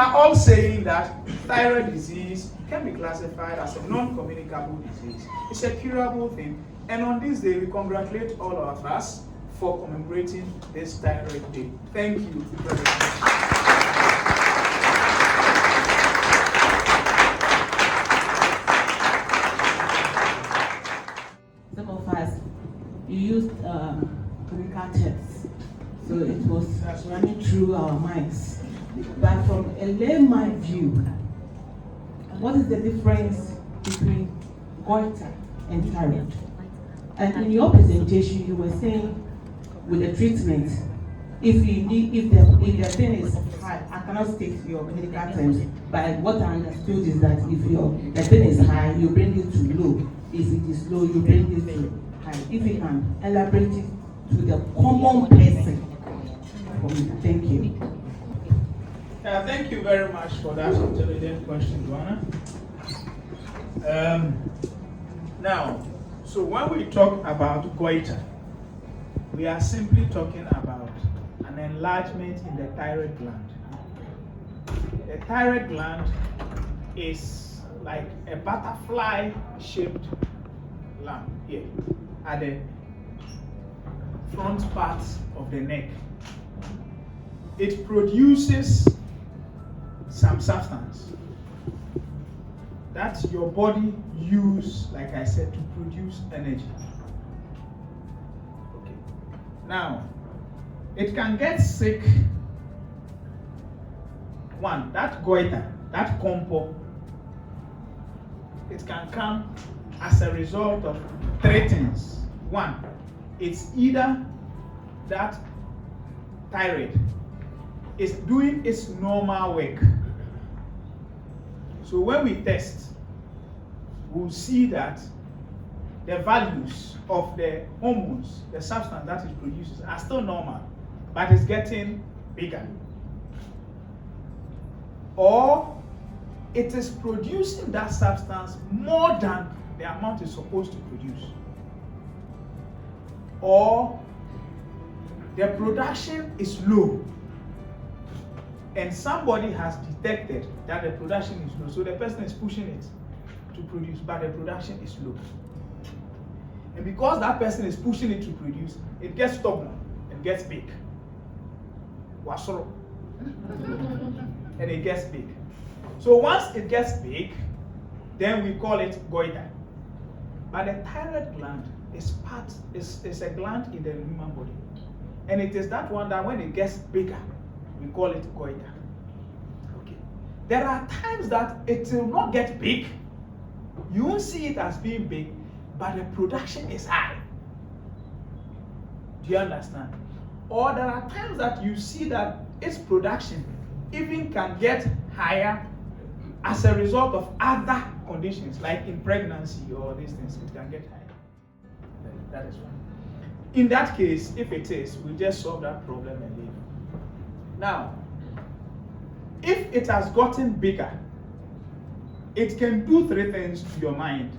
are all saying that thyroid disease can be classified as a non-communicable disease. It's a curable thing. And on this day, we congratulate all of us for commemorating this thyroid day. Thank you very much. Some of us, you used clinical terms, so it was running through our minds. But from a layman view, what is the difference between goiter and thyroid? And in your presentation, you were saying with the treatment, if the thing is high, I cannot state your medical terms, but what I understood is that if the thing is high, you bring it to low. If it is low, you bring it to high. If you can elaborate it to the common person. Thank you. Thank you very much for that intelligent question, Joanna. Now, so when we talk about goiter, we are simply talking about an enlargement in the thyroid gland. The thyroid gland is like a butterfly-shaped gland here at the front part of the neck. It produces some substance that your body uses, like I said, to produce energy. Okay. Now, it can get sick. One, that goiter, that compo, it can come as a result of three things. One, it's either that thyroid is doing its normal work. So when we test, we'll see that the values of the hormones, the substance that it produces, are still normal, but it's getting bigger. Or it is producing that substance more than the amount it's supposed to produce. Or the production is low, and somebody has detected that the production is low, so the person is pushing it to produce, but the production is low. And because that person is pushing it to produce, it gets stubborn and gets big. Wasoro. And it gets big. So once it gets big, then we call it goiter. But the thyroid gland is a gland in the human body. And it is that one that when it gets bigger, we call it goiter. Okay. There are times that it will not get big. You won't see it as being big, but the production is high. Do you understand? Or there are times that you see that its production even can get higher as a result of other conditions, like in pregnancy or these things, it can get higher. That is one. In that case, if it is, we just solve that problem and leave. Now, if it has gotten bigger, it can do three things to your mind.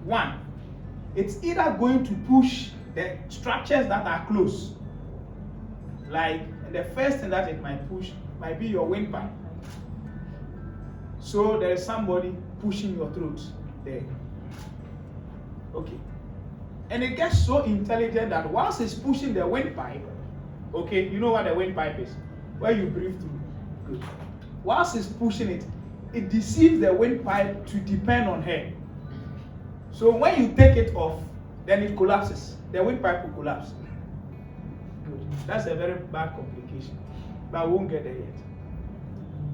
One, it's either going to push the structures that are close. Like the first thing that it might push might be your windpipe. So there is somebody pushing your throat there. Okay. And it gets so intelligent that once it's pushing the windpipe, okay, you know what the windpipe is? Where you breathe through. Good. Once it's pushing it, it deceives the windpipe to depend on her. So when you take it off, then it collapses. The windpipe will collapse. Good. That's a very bad complication, but we won't get there yet.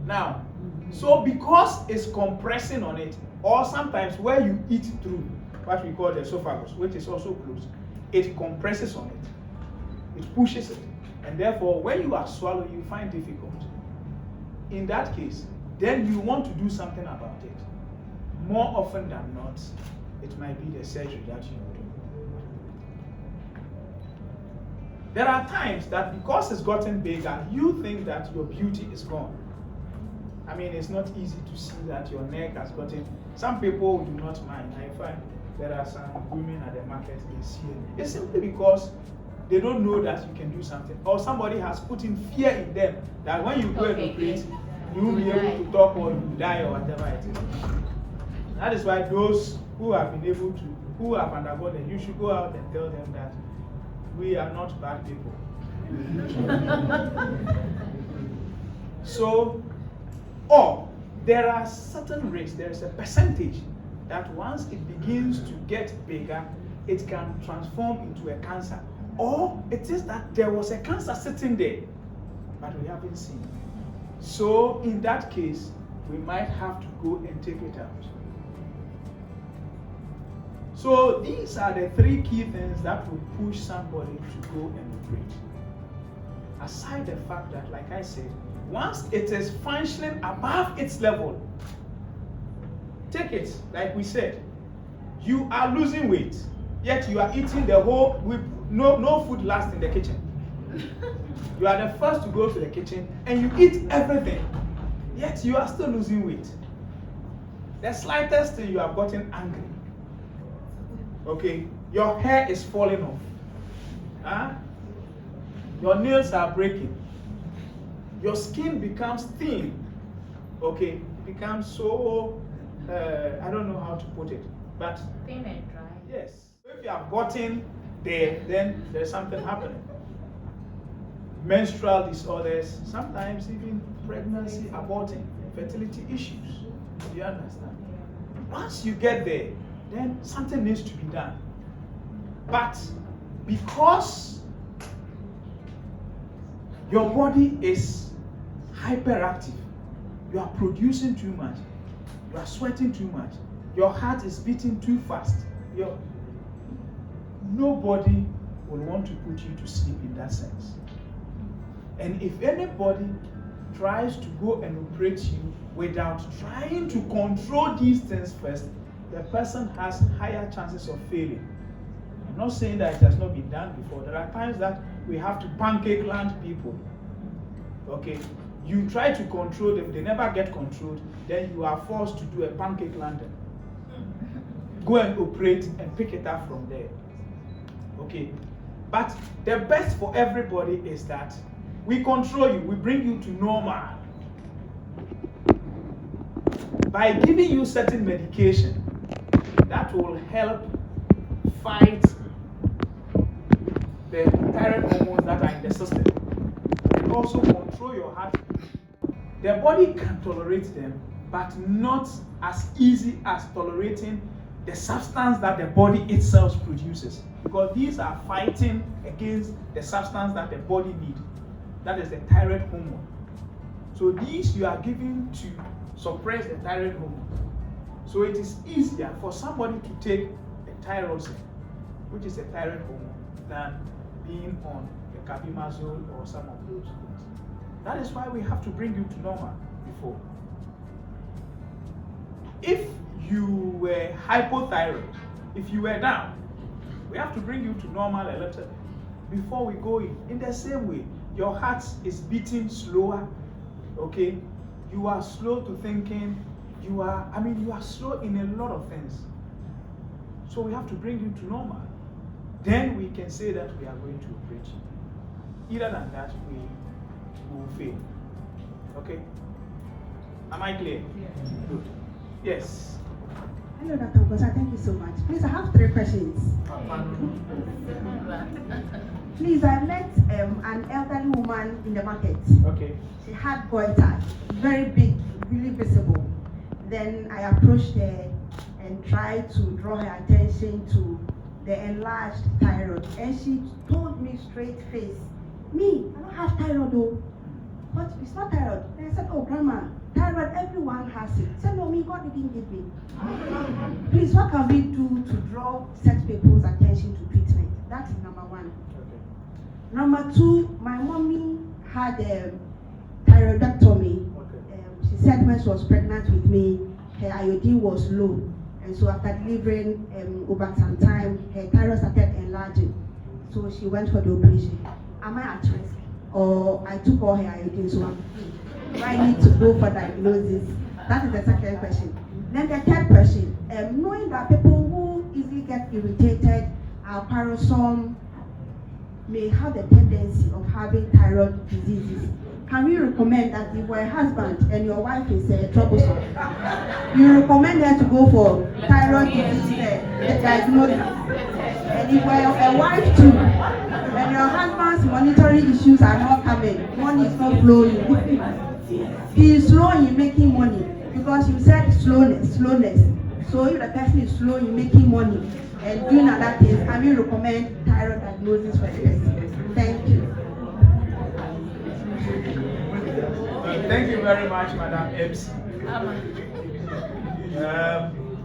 Now, so because it's compressing on it, or sometimes where you eat through, what we call the esophagus, which is also closed, it compresses on it. It pushes it. And therefore, when you are swallowing, you find difficult. In that case, then you want to do something about it. More often than not, it might be the surgery that you do. There are times that because it's gotten bigger, you think that your beauty is gone. I mean, it's not easy to see that your neck has gotten. Some people do not mind. I find there are some women at the market, they see it. It's simply because they don't know that you can do something. Or somebody has put in fear in them that when you go and operate, you won't be able to talk or you die or whatever it is. That is why those who have been able to, who have undergone it, you should go out and tell them that we are not bad people. So, or there are certain rates, there is a percentage that once it begins to get bigger, it can transform into a cancer. Or it is that there was a cancer sitting there, but we haven't seen it. So in that case, we might have to go and take it out. So these are the three key things that will push somebody to go and operate. Aside the fact that, like I said, once it is functioning above its level, take it, like we said, you are losing weight, yet you are eating the whole, with no food last in the kitchen. You are the first to go to the kitchen and you eat everything, yet you are still losing weight. The slightest thing you have gotten angry. Okay, your hair is falling off. Huh? Your nails are breaking. Your skin becomes thin. Okay, it becomes so, I don't know how to put it, but thin and dry. yes. If you have gotten there, then there's something happening. Menstrual disorders, sometimes even pregnancy, aborting, fertility issues. Do you understand? Once you get there, then something needs to be done. But because your body is hyperactive, you are producing too much, you are sweating too much, your heart is beating too fast, nobody will want to put you to sleep in that sense. And if anybody tries to go and operate you without trying to control these things first, the person has higher chances of failing. I'm not saying that it has not been done before. There are times that we have to pancake land people. Okay, you try to control them, they never get controlled, then you are forced to do a pancake landing. Go and operate and pick it up from there. Okay, but the best for everybody is that we control you, we bring you to normal by giving you certain medication that will help fight the thyroid hormones that are in the system and also control your heart. The body can tolerate them, but not as easy as tolerating the substance that the body itself produces, because these are fighting against the substance that the body needs. That is the thyroid hormone. So these you are given to suppress the thyroid hormone. So it is easier for somebody to take a tyrosine, which is a thyroid hormone, than being on the carbimazole or some of those things. That is why we have to bring you to normal before. If you were hypothyroid, if you were down, we have to bring you to normal a little before we go in. In the same way, your heart is beating slower, okay? You are slow to thinking, you are slow in a lot of things. So we have to bring you to normal. Then we can say that we are going to operate you. Either than that, we will fail. Okay? Am I clear? Yes. Good. Yes. Hello, Dr. Ngosa, thank you so much. Please, I have 3 questions. Please, I met an elderly woman in the market. Okay. She had goiter, very big, really visible. Then I approached her and tried to draw her attention to the enlarged thyroid. And she told me straight face, me, I don't have thyroid though. But it's not thyroid. And I said, oh grandma, thyroid, everyone has it. She said, no, me, God didn't give me. Please, what can we do to draw such people's attention to treatment? That is number 1. Okay. Number 2, my mommy had a thyroidectomy. Okay. She said when she was pregnant with me, her iodine was low. And so after delivering over some time, her thyroid started enlarging. So she went for the operation. Am I at risk? Or I took all her iodine, so do I need to go for diagnosis? That is the second question. Then the third question, knowing that people who easily get irritated, our parasome may have the tendency of having thyroid diseases. can we recommend that if you're a husband and your wife is troublesome, you recommend her to go for thyroid disease diagnosis? And if you're a wife too, and your husband's monetary issues are not coming, money is not flowing, he is slow in making money, because you said slowness. So if the person is slow in making money and doing other things, can we recommend thyroid diagnosis for the person? Thank you. Thank you very much, Madam MC.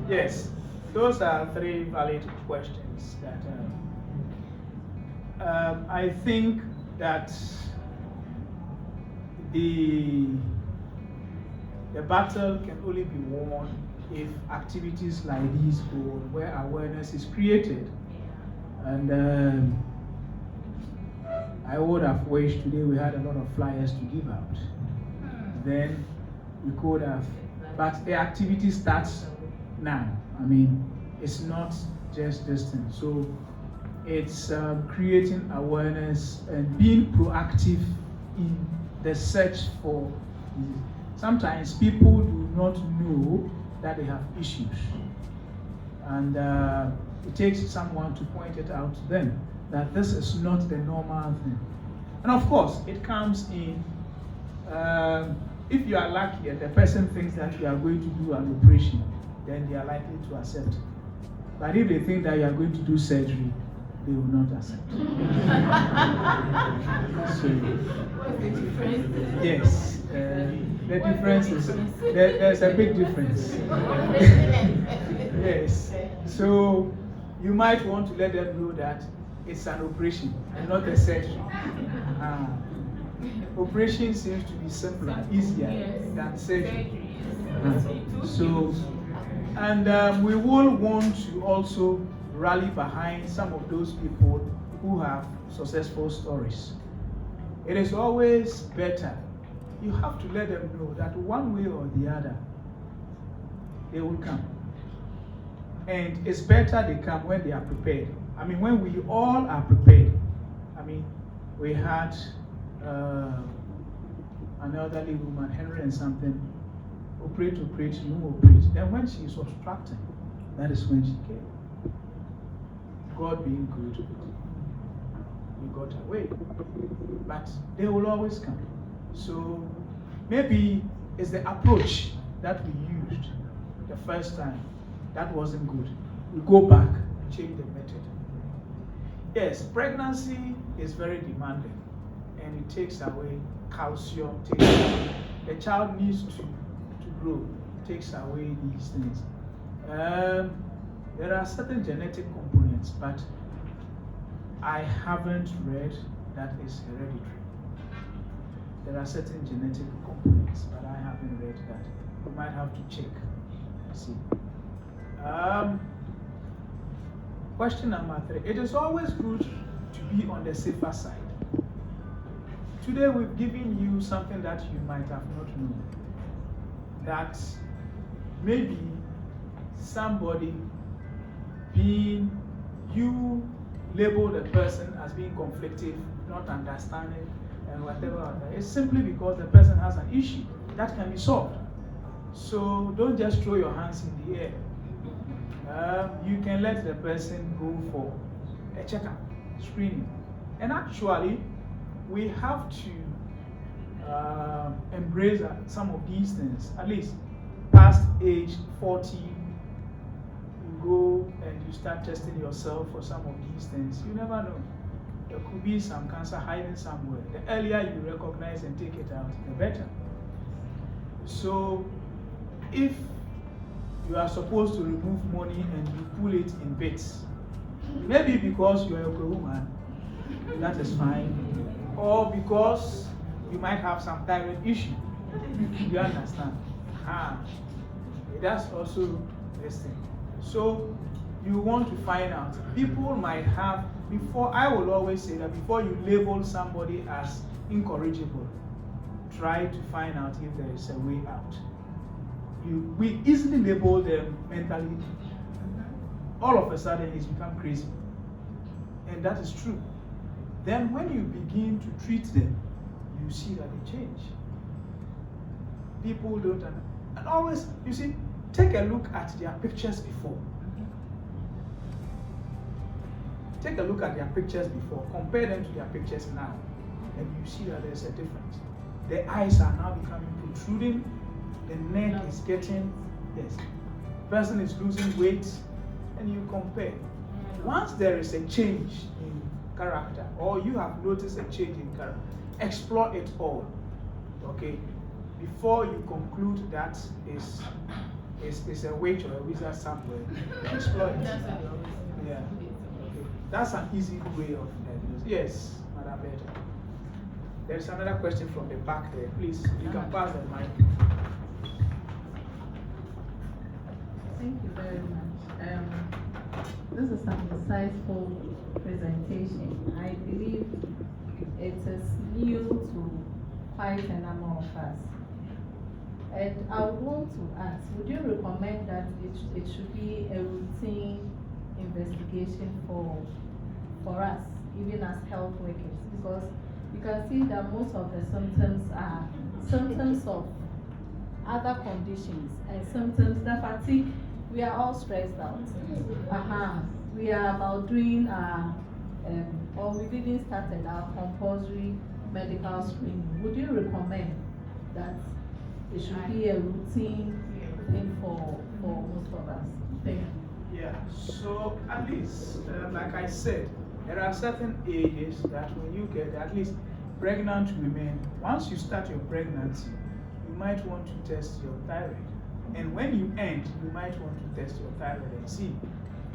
Yes, those are three valid questions that I think that the battle can only be won if activities like these go on, where awareness is created. And I would have wished today we had a lot of flyers to give out. Then we could have, but the activity starts now. I mean, it's not just this thing. So it's creating awareness and being proactive in the search for. Sometimes people do not know that they have issues, and it takes someone to point it out to them that this is not the normal thing. And of course, it comes in, if you are lucky and the person thinks that you are going to do an operation, then they are likely to accept. But if they think that you are going to do surgery, they will not accept. So, yes, the difference is, there's a big difference. Yes, so you might want to let them know that it's an operation and not a surgery. Operation seems to be simpler, easier than surgery. So, and we will want to also rally behind some of those people who have successful stories. It is always better. You have to let them know that one way or the other, they will come. And it's better they come when they are prepared. I mean, when we all are prepared. I mean, we had an elderly woman, 100 and something, operate, no operate. Then when she is obstructing, that is when she came. God being good, we got away. But they will always come. So maybe it's the approach that we used the first time that wasn't good. We go back, change the method. Yes, pregnancy is very demanding, and it takes away calcium. The child needs to grow. It takes away these things. There are certain genetic components, but I haven't read that is hereditary. There are certain genetic components, but I haven't read that. You might have to check. See. Question number 3. It is always good to be on the safer side. Today we've given you something that you might have not known. That maybe somebody you label the person as being conflictive, not understanding, and whatever. It's simply because the person has an issue that can be solved. So don't just throw your hands in the air. You can let the person go for a checkup, screening. And actually, we have to embrace some of these things. At least past age 40, you go and you start testing yourself for some of these things. You never know. There could be some cancer hiding somewhere. The earlier you recognize and take it out, the better. So if you are supposed to remove money and you pull it in bits, maybe because you are a woman, that is fine, or because you might have some thyroid issue. You understand? That's also this thing. So you want to find out. People might have, I will always say that before you label somebody as incorrigible, try to find out if there is a way out. We easily label them mentally. All of a sudden, he's become crazy. And that is true. Then when you begin to treat them, you see that they change. People don't, and always, you see, take a look at their pictures before. Take a look at their pictures before, compare them to their pictures now, and you see that there's a difference. The eyes are now becoming protruding, the neck is getting, yes, person is losing weight, and you compare. Once there is a change in character, or you have noticed a change in character, explore it all, okay? Before you conclude that is a witch or a wizard somewhere, explore it. Yeah. Okay. That's an easy way of diagnosing. Yes, Madam Beta. There's another question from the back there. Please, you can pass the mic. Thank you very much. This is an insightful presentation. I believe it is new to quite a number of us. And I would want to ask, would you recommend that it should be a routine investigation for us, even as health workers? Because you can see that most of the symptoms are symptoms of other conditions and symptoms that fatigue. We are all stressed out. We are about doing or we've even started our compulsory medical screening. Would you recommend that it should be a routine thing for most of us? Thank you. Yeah, so at least, like I said, there are certain ages that when you get, at least pregnant women, once you start your pregnancy, you might want to test your thyroid. And when you end, you might want to test your thyroid and see.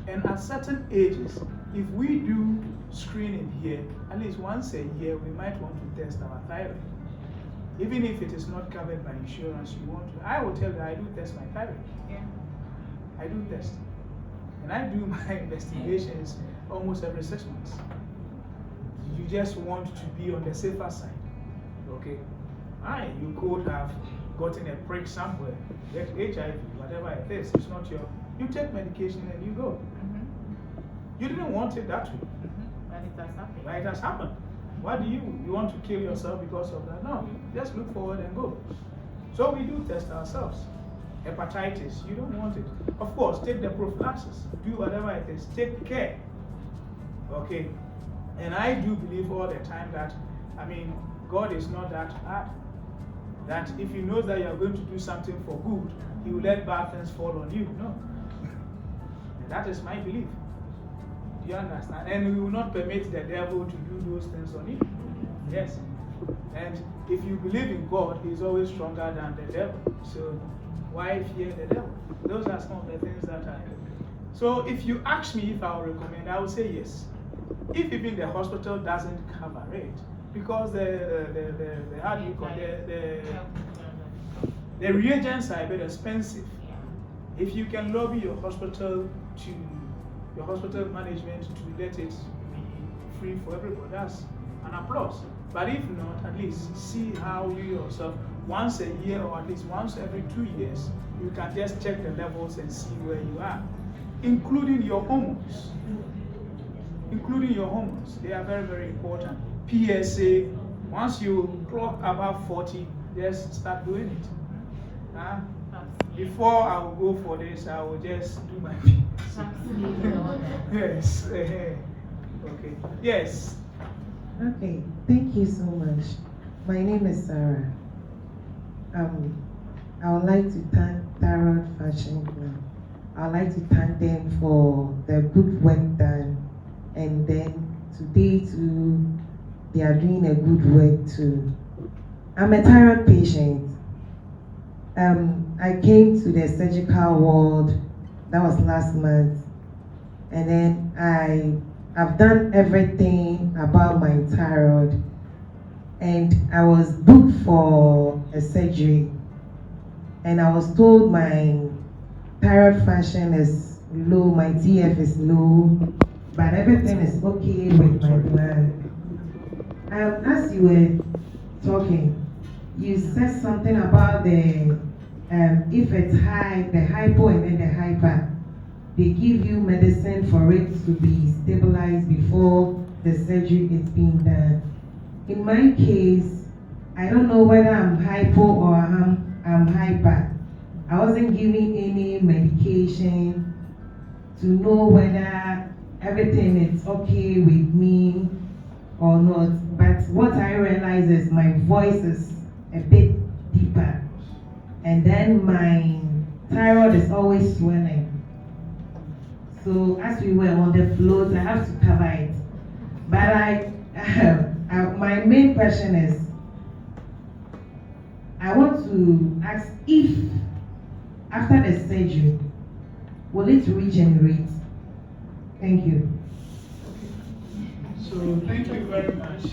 And at certain ages, if we do screening here, at least once a year, we might want to test our thyroid. Even if it is not covered by insurance, you want to. I will tell you, I do test my thyroid. Yeah. I do test. And I do my investigations almost every 6 months. You just want to be on the safer side. Okay? You could have gotten a prick somewhere, get HIV, whatever it is. It's not your. You take medication and you go. You didn't want it that way. But it has happened. But it has happened. What do you want to kill yourself because of that? No, just look forward and go. So we do test ourselves. Hepatitis, you don't want it. Of course, take the prophylaxis. Do whatever it is. Take care. Okay? And I do believe all the time that, God is not that hard. That if He knows that you are going to do something for good, He will let bad things fall on you. No. And that is my belief. Do you understand? And we will not permit the devil to do those things on you. Yes. And if you believe in God, He is always stronger than the devil. So why fear the devil? Those are some of the things that I do. So if you ask me if I will recommend, I will say yes. If even the hospital doesn't cover it, because the how do you call the reagents are a bit expensive. If you can lobby your hospital management to let it be free for everybody, that's an applause. But if not, at least see how you yourself, once a year or at least once every 2 years, you can just check the levels and see where you are, including your hormones. Including your hormones, they are very, very important. PSA, once you clock above 40, just start doing it. Before I will go for this, I will just do my yes. Okay. Yes. Okay. Thank you so much. My name is Sarah. I would like to thank Thyroid Fashion Group. I would like to thank them for the good work done. And then today too, they are doing a good work too. I'm a thyroid patient. I came to the surgical ward, that was last month. And then I've done everything about my thyroid. And I was booked for a surgery. And I was told my thyroid function is low, my TF is low, but everything is okay with my blood. As you were talking, you said something about the if it's high, the hypo and then the hyper. They give you medicine for it to be stabilized before the surgery is being done. In my case, I don't know whether I'm hypo or I'm hyper. I wasn't given any medication to know whether everything is okay with me or not. But what I realize is my voice is a bit deeper. And then my thyroid is always swelling. So as we were on the float, I have to cover it. But my main question is, I want to ask if after the surgery, will it regenerate? Thank you. So thank you very much.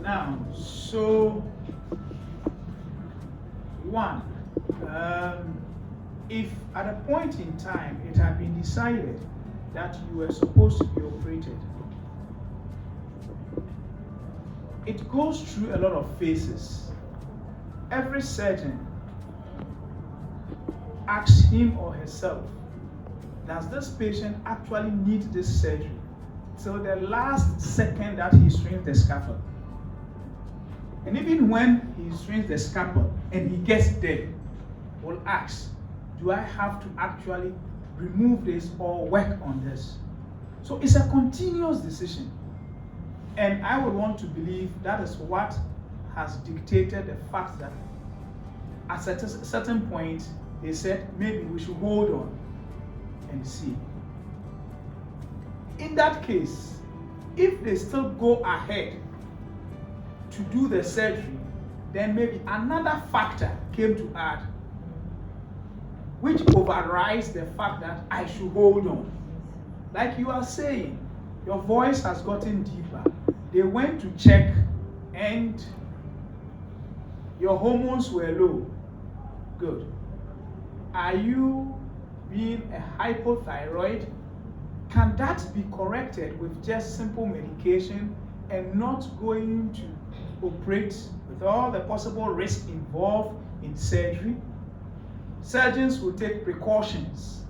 Now, so one, if at a point in time it had been decided that you were supposed to be operated, it goes through a lot of phases. Every surgeon asks him or herself, does this patient actually need this surgery? Till the last second that he swings the scalpel. And even when he swings the scalpel and he gets there, will ask, do I have to actually remove this or work on this? So it's a continuous decision. And I would want to believe that is what has dictated the fact that at a certain point, they said maybe we should hold on and see. In that case, if they still go ahead to do the surgery, then maybe another factor came to add, which overrides the fact that I should hold on. Like you are saying, your voice has gotten deeper. They went to check and your hormones were low. Good. Are you being a hypothyroid? Can that be corrected with just simple medication and not going to operate with all the possible risks involved in surgery? Surgeons will take precautions,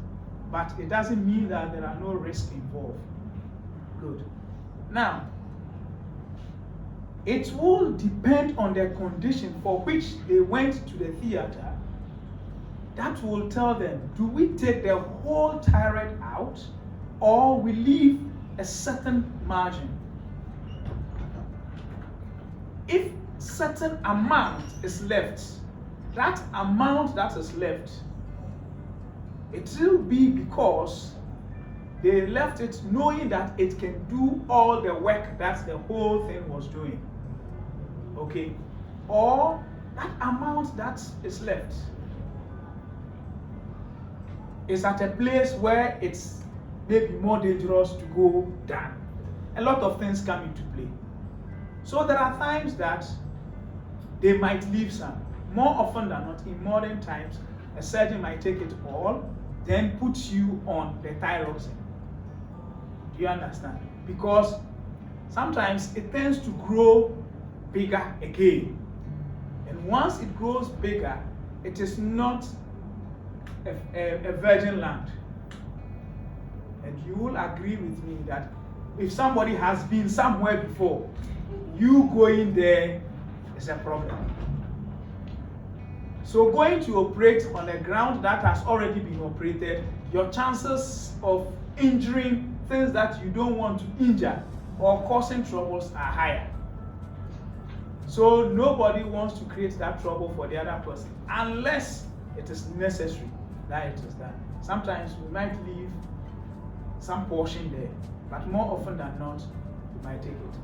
but it doesn't mean that there are no risks involved. Good. Now, it will depend on the condition for which they went to the theater. That will tell them, do we take the whole thyroid out or we leave a certain margin? If certain amount is left, that amount that is left, it will be because they left it knowing that it can do all the work that the whole thing was doing. Okay? Or that amount that is left is at a place where it's maybe more dangerous to go down. A lot of things come into play. So there are times that they might leave some. More often than not, in modern times, a surgeon might take it all, then put you on the thyroxine. Do you understand? Because sometimes it tends to grow bigger again. And once it grows bigger, it is not a virgin land. And you will agree with me that if somebody has been somewhere before, you going there is a problem. So going to operate on a ground that has already been operated, your chances of injuring things that you don't want to injure or causing troubles are higher. So nobody wants to create that trouble for the other person unless it is necessary that it is done. Sometimes we might leave some portion there, but more often than not, we might take it.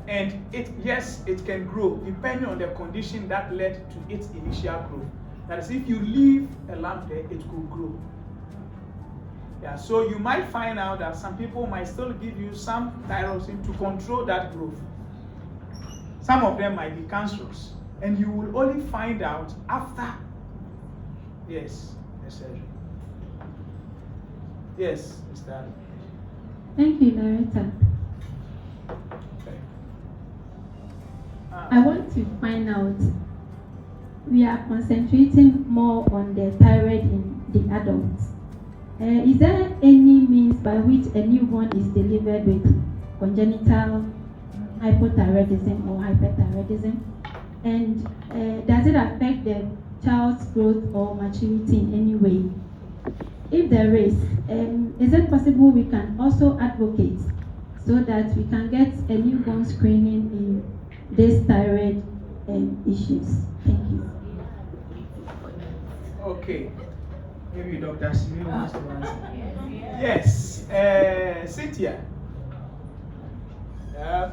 And yes, it can grow depending on the condition that led to its initial growth. That is, if you leave a lump there, it could grow. Yeah, so you might find out that some people might still give you some thyroxine to control that growth. Some of them might be cancerous, and you will only find out after, yes, the surgery. Yes, Mr. Thank you, Director. I want to find out, we are concentrating more on the thyroid in the adults. Is there any means by which a newborn is delivered with congenital hypothyroidism or hyperthyroidism? And does it affect the child's growth or maturity in any way? If there is it possible we can also advocate so that we can get a newborn screening in these thyroid issues? Thank you. Okay. Maybe Dr. Simi wants to answer. Yes, Cynthia.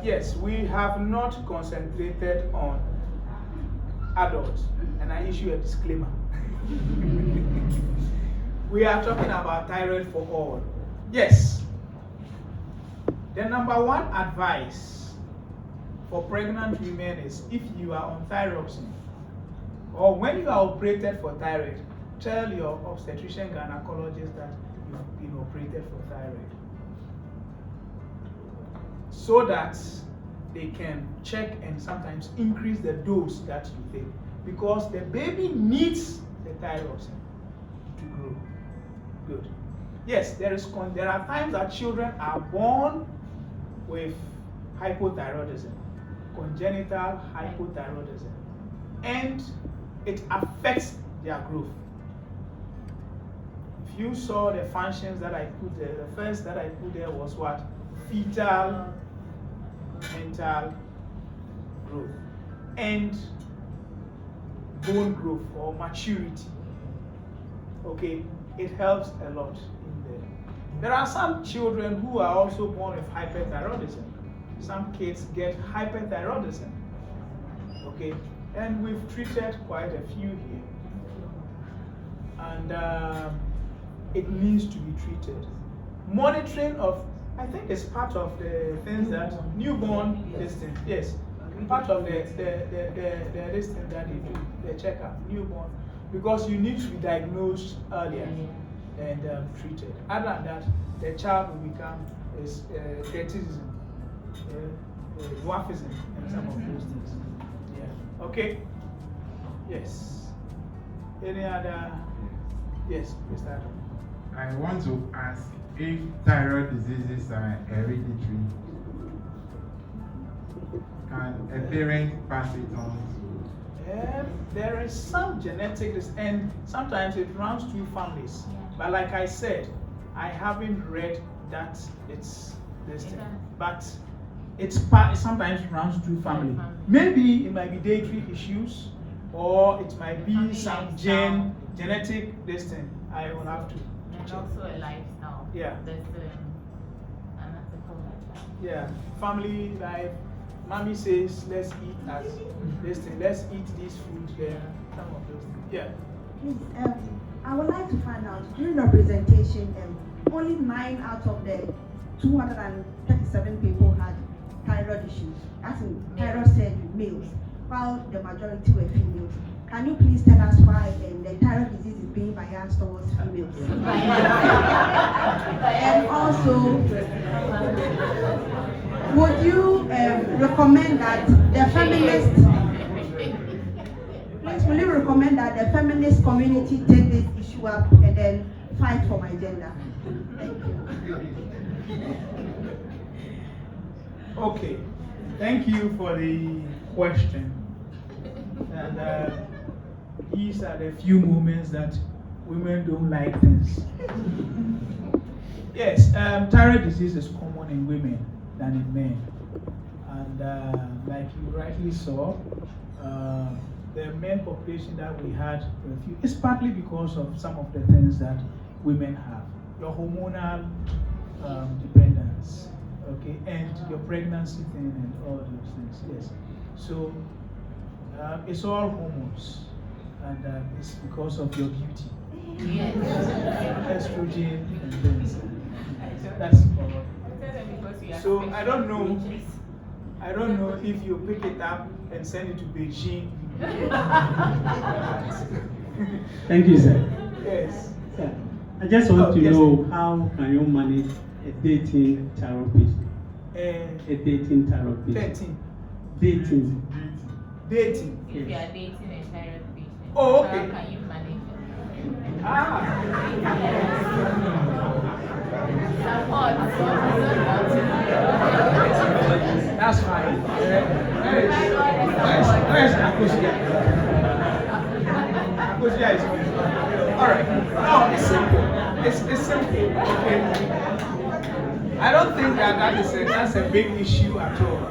Yes, we have not concentrated on adults, and I issue a disclaimer. We are talking about thyroid for all. Yes. The number one advice for pregnant women is if you are on thyroxine or when you are operated for thyroid, tell your obstetrician gynecologist that you've been operated for thyroid so that they can check and sometimes increase the dose that you take because the baby needs the thyroxine to grow. Good. Yes, there are times that children are born with hypothyroidism, congenital hypothyroidism, and it affects their growth. If you saw the functions that I put there, the first that I put there was what? Fetal mental growth and bone growth or maturity. Okay, it helps a lot in there. There are some children who are also born with hyperthyroidism. Some kids get hyperthyroidism. Okay, and we've treated quite a few here. And it needs to be treated. Monitoring of, I think it's part of the things that newborn listing, yes, part of the listing that they do, the checkup, newborn, because you need to be diagnosed earlier and treated. Other than that, the child will become criticism, dwarfism, and some of those things. Yeah. Okay. Yes. Any other? Yes, Mr. Adam. I want to ask if thyroid diseases are hereditary. Can a parent pass it on to? There is some genetics, and sometimes it runs through families. But like I said, I haven't read that it's this thing. But it sometimes runs through family. Maybe it might be dietary issues, or it might be some genetic this thing. I will have to. And check. also a lifestyle. Yeah. There's an article like that. Yeah, family life. Mommy says, let's eat as this thing. Let's eat this food. Yeah, some of those things. Yeah. Please, I would like to find out during the presentation, only 9 out of the 237 people had thyroid issues. That's in thyroid surgery, males, while the majority were females. Can you please tell us why the thyroid disease is being biased towards females? And also, would you recommend that the feminist, please will you recommend that the feminist community take this issue up and then fight for my gender? Thank you. Okay, thank you for the question. And these are the few moments that women don't like things. Yes, thyroid disease is common in women than in men. And like you rightly saw, the men population that we had is partly because of some of the things that women have. Your hormonal dependence, okay, and your pregnancy thing and all those things, yes. So it's all hormones, and it's because of your beauty. Yes. Estrogen and things. That's all. So I don't know if you pick it up and send it to Beijing. Thank you, sir. Yes. Sir, I just want to yes, know how can you manage a dating thyroid patient? A dating thyroid patient. 13. Dating. Dating. If you are dating a thyroid patient, Oh, okay. how can you manage it? Ah. Some odds. That's fine. Where's Akosia? Akosia is good. All right. No, it's simple. It's simple. Okay. I don't think that's a big issue at all.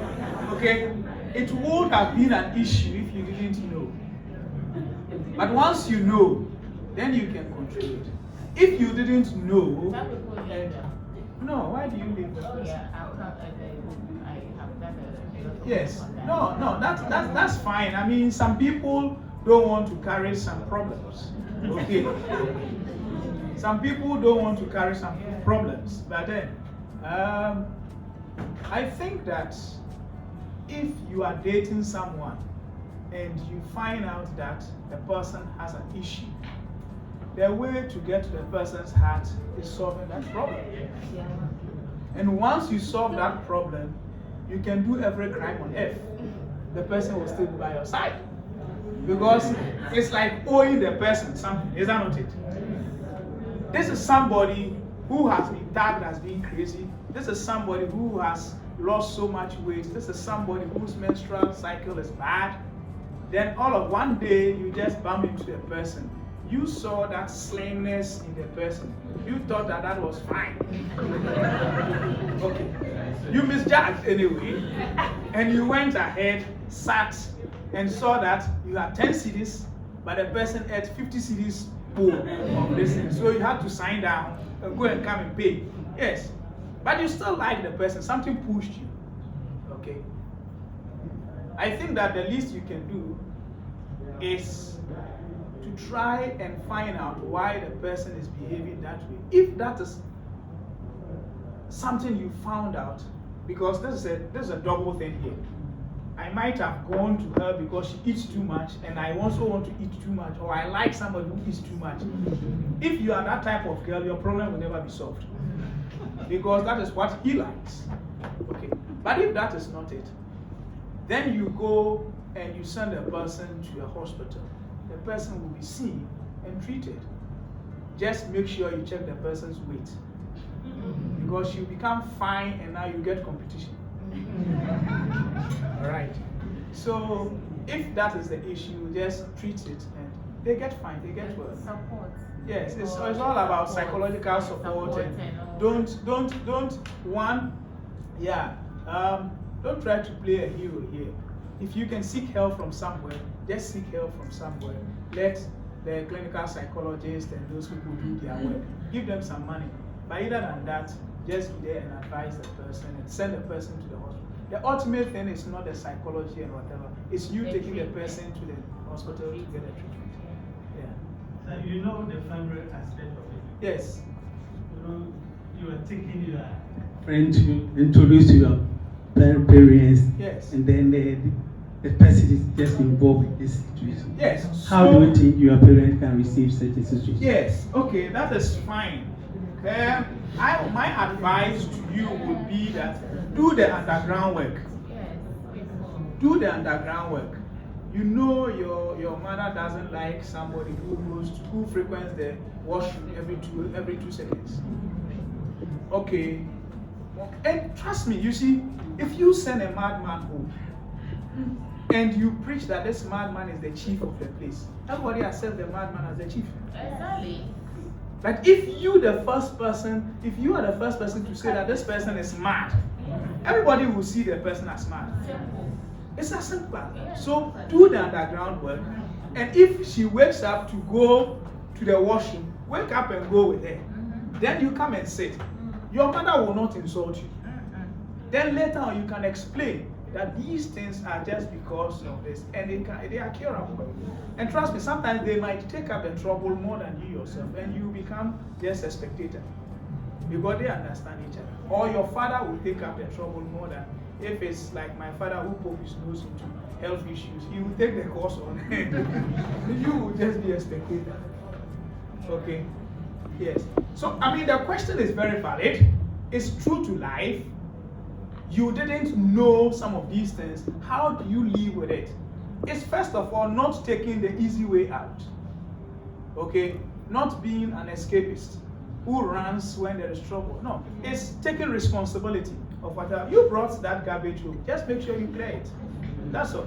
Okay. It would have been an issue if you didn't know. But once you know, then you can control it. If you didn't know, no, why do you leave the person? Yes, no, that's fine. I mean, some people don't want to carry some problems. Okay, some people don't want to carry some problems, but then I think that if you are dating someone and you find out that the person has an issue, the way to get to the person's heart is solving that problem. And once you solve that problem, you can do every crime on earth. The person will still be by your side. Because it's like owing the person something, is that not it? This is somebody who has been tagged as being crazy. This is somebody who has lost so much weight. This is somebody whose menstrual cycle is bad. Then all of one day, you just bump into a person. You saw that slimness in the person. You thought that that was fine. Okay. You misjudged anyway. And you went ahead, sat, and saw that you had 10 CDs, but the person had 50 CDs more of this thing. So you had to sign down and go and come and pay. Yes. But you still like the person. Something pushed you. Okay. I think that the least you can do is to try and find out why the person is behaving that way. If that is something you found out, because this is a double thing here. I might have gone to her because she eats too much, and I also want to eat too much, or I like somebody who eats too much. If you are that type of girl, your problem will never be solved. Because that is what he likes. Okay. But if that is not it, then you go and you send a person to a hospital. The person will be seen and treated. Just make sure you check the person's weight. Because you become fine and now you get competition. Alright. So if that is the issue, just treat it and they get fine, they get well. Support. Yes, it's all about psychological support and don't try to play a hero here. If you can seek help from somewhere, just seek help from somewhere. Let the clinical psychologists and those people do their work. Give them some money. But other than that, just be there and advise the person and send the person to the hospital. The ultimate thing is not the psychology and whatever. It's you taking the person to the hospital to get a treatment. Yeah. So you know the family aspect of it. Yes. You know, you are taking your friend to introduce to your parents. Yes. And then the person is just involved in this situation. Yes. How do you think your parents can receive such a situation? Yes. Okay, that is fine. My advice to you would be that do the underground work. Do the underground work. You know your mother doesn't like somebody who frequents the washroom every two seconds. Okay. And trust me, you see, if you send a madman home and you preach that this madman is the chief of the place, everybody accepts the madman as the chief. Exactly. But if you are the first person to say that this person is mad, everybody will see the person as mad. It's as simple as that. So do the underground work, and if she wakes up to go to the washroom, wake up and go with her. Then you come and sit. Your mother will not insult you. Then later on you can explain that these things are just because of this, and they are curable. And trust me, sometimes they might take up the trouble more than you yourself, and you become just a spectator because they understand each other. Or your father will take up the trouble more than, if it's like my father who poked his nose into health issues, he will take the course on. You will just be a spectator. Okay? Yes. So, I mean, the question is very valid. It's true to life. You didn't know some of these things. How do you live with it? It's first of all not taking the easy way out. Okay? Not being an escapist who runs when there is trouble. No, it's taking responsibility. of whatever. You brought that garbage home. Just make sure you clear it. That's all.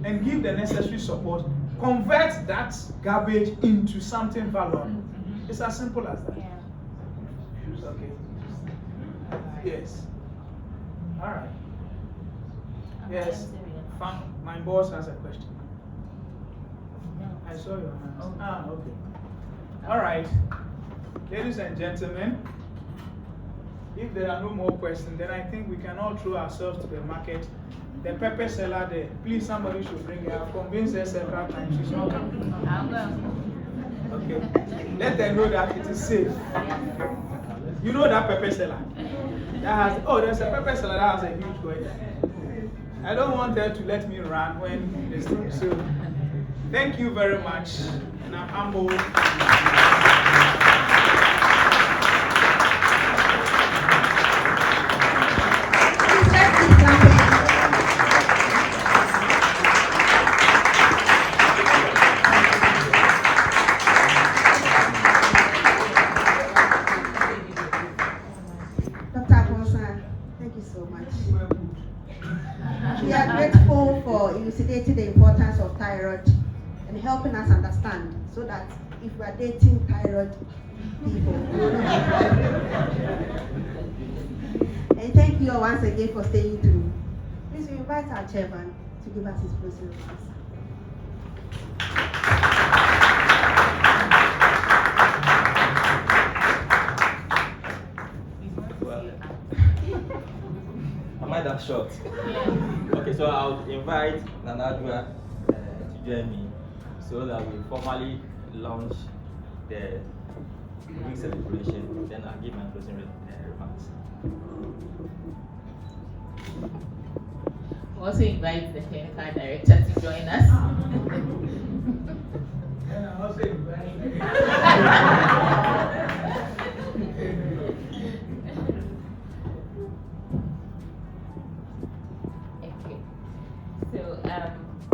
And give the necessary support. Convert that garbage into something valuable. It's as simple as that. Okay. Yes. All right. Yes. My boss has a question. I saw your hands. Okay. All right. Ladies and gentlemen, if there are no more questions, then I think we can all throw ourselves to the market. The pepper seller there, please somebody should bring her. I've convinced her several times she's not coming. I'll go. Okay. Let them know that it is safe. You know that pepper seller? There's a pepper seller that has a huge goiter. I don't want her to let me run when this thing. So, thank you very much. And I'm humbled. We are grateful for elucidating the importance of thyroid and helping us understand so that if we are dating thyroid people, we will not have problems. And thank you all once again for staying through. Please, we invite our chairman to give us his closing remarks. Am I that short? Yeah. Okay, so I'll invite Nanadua to join me so that we formally launch the week celebration. Then I'll give my closing remarks. Also invite the clinical director to join us. And I also invite Okay. So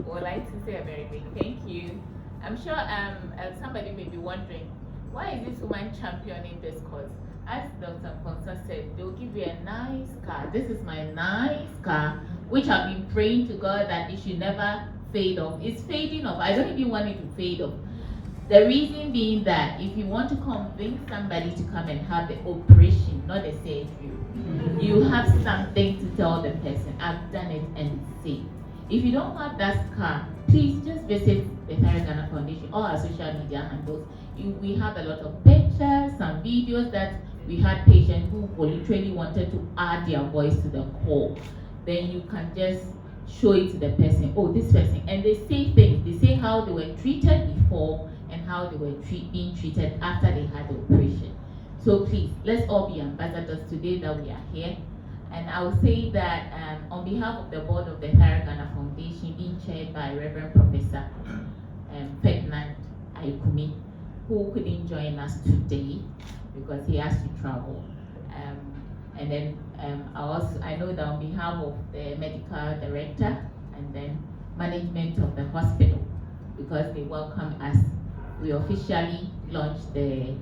would like to say a very big thank you. I'm sure somebody may be wondering, why is this woman championing this cause? As Dr. Ponsa said, they'll give you a nice car. This is my nice car, which I've been praying to God that it should never fade off. It's fading off. I don't even want it to fade off. The reason being that if you want to convince somebody to come and have the operation, not the surgery, you have something to tell the person. I've done it and it's safe. If you don't have that scar, please just visit the Thyroid Ghana Foundation or our social media handles. We have a lot of pictures, some videos that we had patients who voluntarily wanted to add their voice to the call. Then you can just show it to the person, oh, this person. And they say things. They say how they were treated before and how they were being treated after they had the operation. So please, let's all be ambassadors today that we are here. And I will say that on behalf of the board of the Thyroid Ghana Foundation, being chaired by Reverend Professor Ferdinand Aikumi, who couldn't join us today because he has to travel. And then I know that on behalf of the medical director and then management of the hospital, because they welcome us, we officially launched the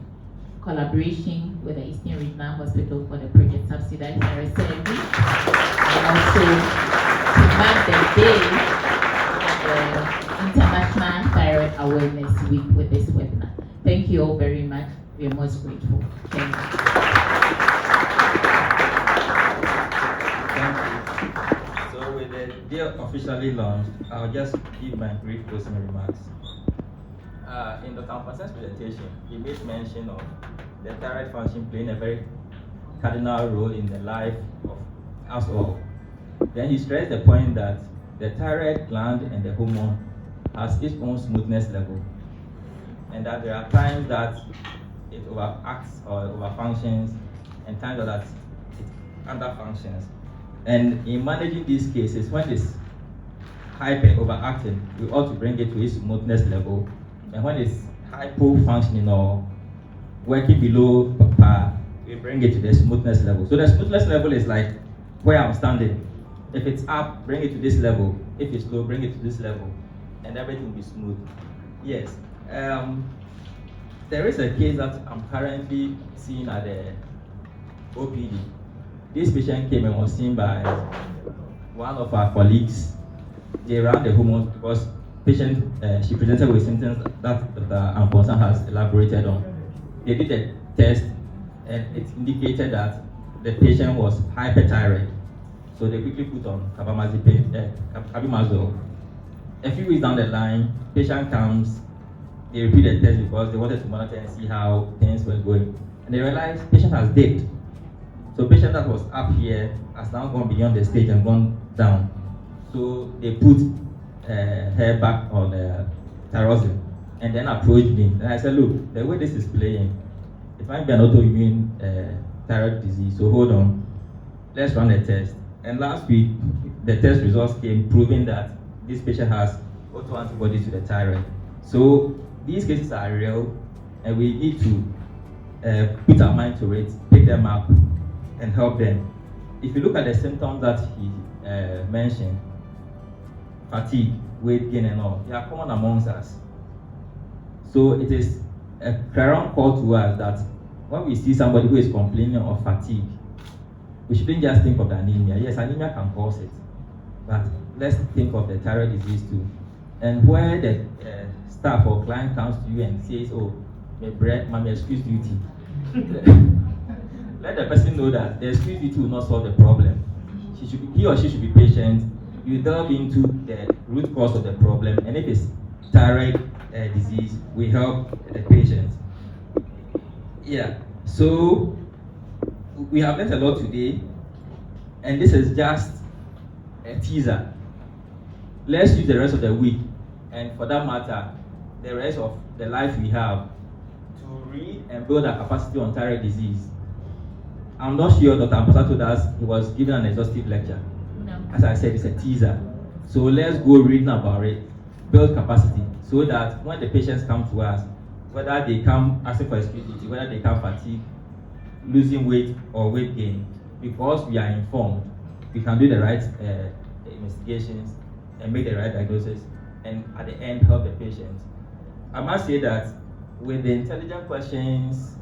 collaboration with the Eastern Regional Hospital for the project subsidized thyroid surgery, and also to mark the day of the International Thyroid Awareness Week with this webinar. Thank you all very much. We are most grateful. Thank you. Thank you. So with the day officially launched, I'll just give my brief closing remarks. In the conference presentation, he made mention of the thyroid function playing a very cardinal role in the life of us all. Then he stressed the point that the thyroid gland and the hormone has its own smoothness level, and that there are times that it overacts or overfunctions, and times that it underfunctions. And in managing these cases, when it's hyper overacting, we ought to bring it to its smoothness level. And when it's hypo-functioning or working below par, we bring it to the smoothness level. So the smoothness level is like where I'm standing. If it's up, bring it to this level. If it's low, bring it to this level. And everything will be smooth. Yes. There is a case that I'm currently seeing at the OPD. this patient came and was seen by one of our colleagues. They ran the hormones because patient she presented with symptoms that Dr. Amponsan has elaborated on. They did a test and it indicated that the patient was hyperthyroid. So they quickly put on carbimazole. A few weeks down the line, patient comes, they repeat the test because they wanted to monitor and see how things were going. And they realized patient has dipped. So patient that was up here has now gone beyond the stage and gone down. So they put her back on tyrosine and then approached me. And I said, look, the way this is playing, it might be an autoimmune thyroid disease. So hold on, let's run a test. And last week, the test results came proving that this patient has autoantibodies to the thyroid. So these cases are real, and we need to put our mind to it, pick them up, and help them. If you look at the symptoms that he mentioned, fatigue, weight gain and all, they are common amongst us. So it is a clarion call to us that when we see somebody who is complaining of fatigue, we shouldn't just think of the anemia. Yes, anemia can cause it, but let's think of the thyroid disease too. And where the staff or client comes to you and says, oh, my excuse duty, let the person know that the excuse duty will not solve the problem. He or she should be patient. You delve into the root cause of the problem, and if it's thyroid disease, we help the patient. Yeah, so we have learned a lot today, and this is just a teaser. Let's use the rest of the week, and for that matter, the rest of the life we have to read and build our capacity on thyroid disease. I'm not sure Dr. Amposa told us he was giving an exhaustive lecture. No. As I said, it's a teaser. So let's go reading about it, build capacity, so that when the patients come to us, whether they come asking for excuse, whether they come fatigue, losing weight or weight gain, because we are informed, we can do the right investigations and make the right diagnosis, and at the end help the patients. I must say that with the intelligent questions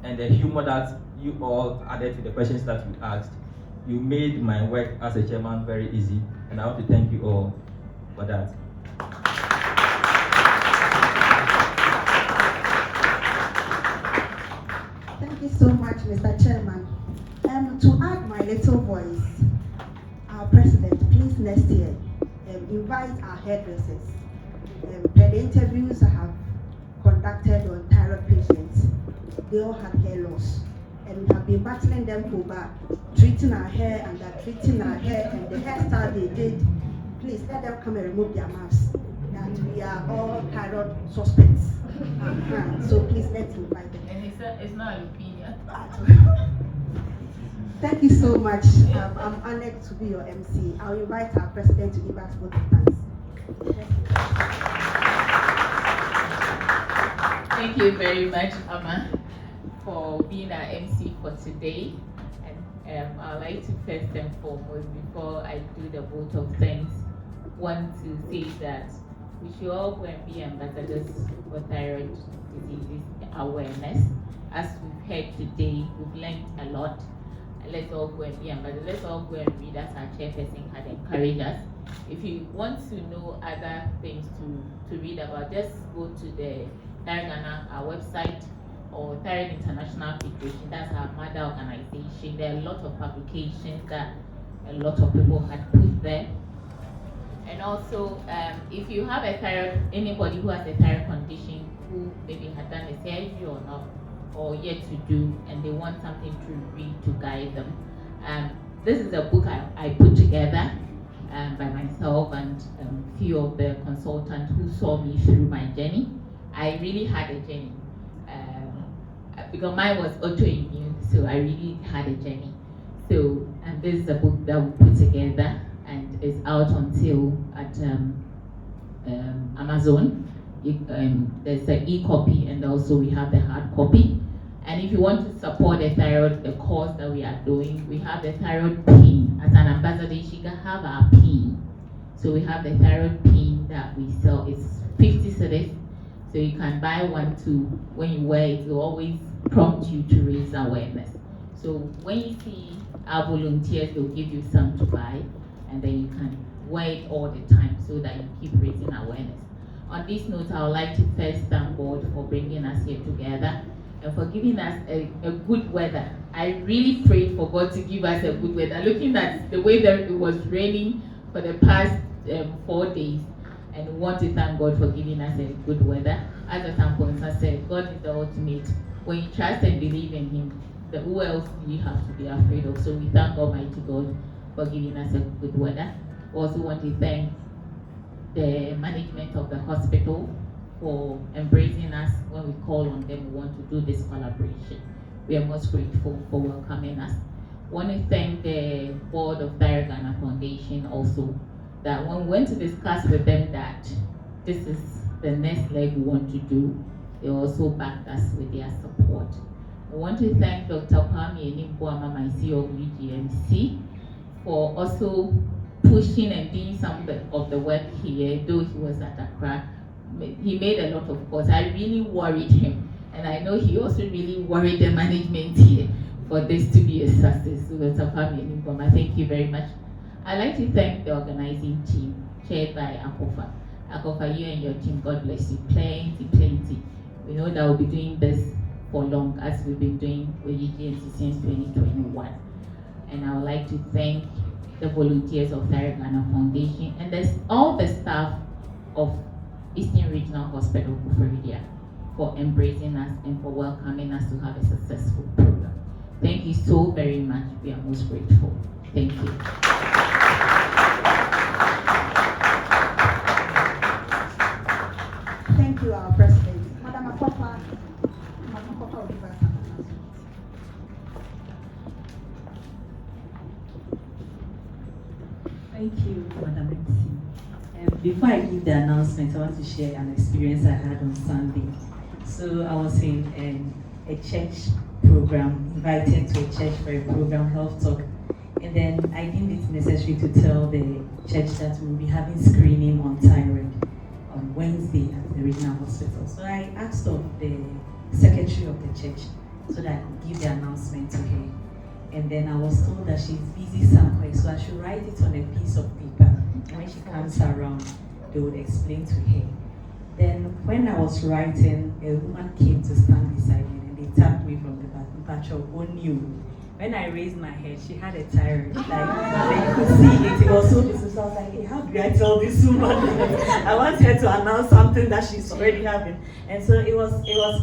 and the humor that you all added to the questions that you asked, you made my work as a chairman very easy, and I want to thank you all for that. Thank you so much, Mr. Chairman. To add my little voice, our president, please next year invite our hairdressers. Per the interviews I have conducted on thyroid patients, they all had hair loss. And we have been battling them over treating our hair and treating our hair and the hairstyle they did. Please let them come and remove their masks. That we are all thyroid suspects. So please let's invite them. And it's not a opinion. Thank you so much. I'm honored to be your MC. I'll invite our president to give us vote of thanks. Thank you very much, Amma, for being our MC for today. And I'd like to first and foremost, before I do the vote of thanks, want to say that we should all go and be ambassadors for thyroid disease awareness. As we've heard today, we've learned a lot. Let's all go and be ambassadors. Let's all go and read, as our chairperson had encouraged us. If you want to know other things to read about, just go to the Thyroid Ghana, our website, or Thyroid International Federation. That's our mother organization. There are a lot of publications that a lot of people had put there. And also, if you have a thyroid, anybody who has a thyroid condition who maybe had done a surgery or not, or yet to do, and they want something to read to guide them. This is a book I put together by myself and a few of the consultants who saw me through my journey. I really had a journey because mine was autoimmune, so I really had a journey. So, and this is a book that we put together and is out on sale at Amazon. There's an e-copy and also we have the hard copy. And if you want to support the thyroid, the course that we are doing, we have the thyroid pin. As an ambassador, you should have our pin. So we have the thyroid pin that we sell. It's 50 cedis. So you can buy one too. When you wear it, it will always prompt you to raise awareness. So when you see Our volunteers, they'll give you some to buy, and then you can wear it all the time so that you keep raising awareness. On this note, I would like to first thank God for bringing us here together and for giving us a good weather. I really prayed for God to give us a good weather. Looking at the way that it was raining for the past 4 days, and we want to thank God for giving us a good weather. As the Tamponsa said, God is the ultimate. When you trust and believe in Him, who else do you have to be afraid of? So we thank Almighty God for giving us a good weather. We also want to thank the management of the hospital for embracing us when we call on them. We want to do this collaboration. We are most grateful for welcoming us. We want to thank the board of Thyroid Ghana Foundation also, that when we went to discuss with them that this is the next leg we want to do, they also backed us with their support. I want to thank Dr. Kwame Enimboama, my CEO of UGMC, for also pushing and doing some of the work here, though he was at Accra. He made a lot of calls. I really worried him, and I know he also really worried the management here for this to be a success. So Dr. Kwame Enimboama, thank you very much. I'd like to thank the organizing team, chaired by Akofa. Akofa, you and your team, God bless you. Plenty, plenty. We know that we'll be doing this for long, as we've been doing with UGMC since 2021. And I would like to thank the volunteers of Thyroid Ghana Foundation and all the staff of Eastern Regional Hospital Kufuria for embracing us and for welcoming us to have a successful program. Thank you so very much. We are most grateful. Thank you. Thank you, our President. Madam Akopa. Madam Akopa will give us an announcement. Thank you, Madam MC. Before I give the announcement, I want to share an experience I had on Sunday. So I was in a church program, invited to a church for a program, Health Talk. And then I deemed it necessary to tell the church that we will be having screening on thyroid on Wednesday at the regional hospital. So I asked of the secretary of the church so that I could give the announcement to her. And then I was told that she's busy somewhere, so I should write it on a piece of paper. And when she comes around, they would explain to her. Then when I was writing, a woman came to stand beside me and they tapped me from the back. On you. When I raised my head, she had a thyroid. Like you could see it. It was so visible. So I was like, hey, how do I tell this woman? I want her to announce something that she's already having. And so it was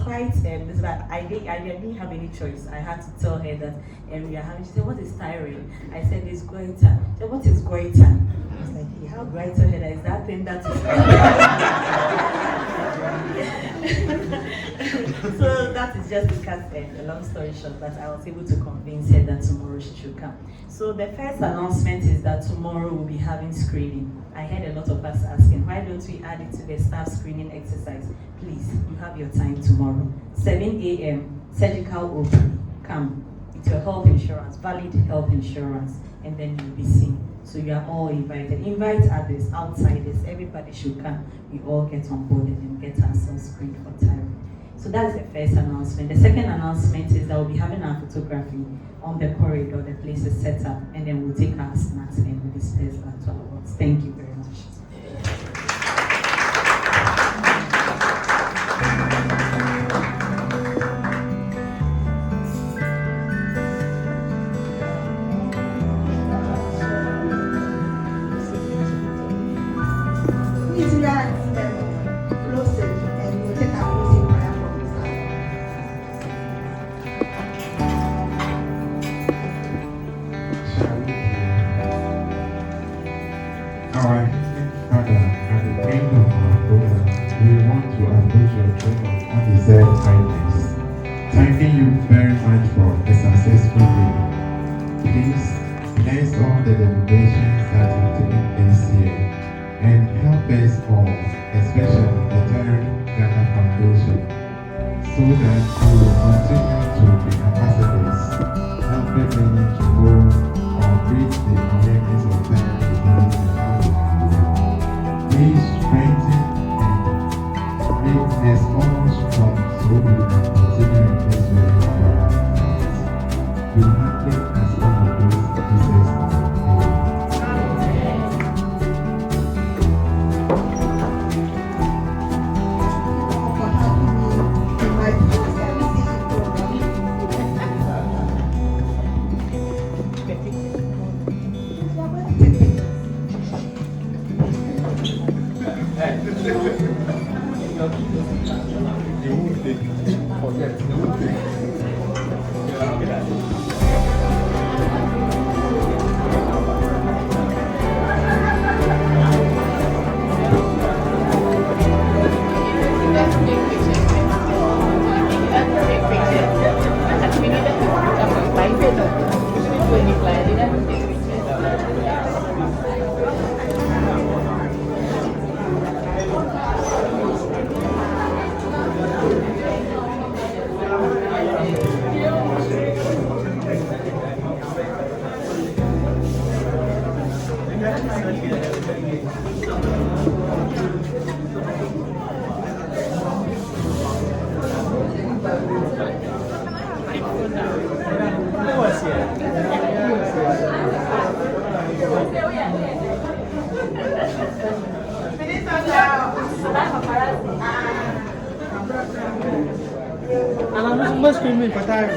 quite but I didn't have any choice. I had to tell her that we are having. She said, what is thyroid? I said, it's goiter. She said, what is goiter? I was like, hey, how do I tell her that is that thing that is So that is just to cut a long story short, but I was able to convince her that tomorrow she should come. So the first announcement is that tomorrow we'll be having screening. I heard a lot of us asking, why don't we add it to the staff screening exercise? Please, you have your time tomorrow. 7 a.m. surgical OP. Come with your health insurance, valid health insurance, and then you'll be seen. So you are all invited. Invite others, outsiders, everybody should come. We all get on board and get ourselves screened for thyroid. So that's the first announcement. The second announcement is that we'll be having our photography on the corridor. The place is set up, and then we'll take our snacks and we'll disperse back to our works. Thank you very much. Please, we are closing and we'll take our closing prayer from this hour. Our Father, at the end of our program, we want to approach your throne of undeserved kindness, thanking you very much for a successful day. Please bless all the deliberations that have taken place here and help us all, especially the Thyroid Ghana Foundation, so that we will continue to be ambassadors, helping many to know or raise the awareness of thyroid disease and how we can do it. Please strengthen and make us all strong so we can continue in this very important. We humbly ask all of those won't take it. Forget, they won't take it. Let's take pictures. Let's take pictures. And we needed to put up a private. When you fly, they never take pictures. And I'm not screaming for time.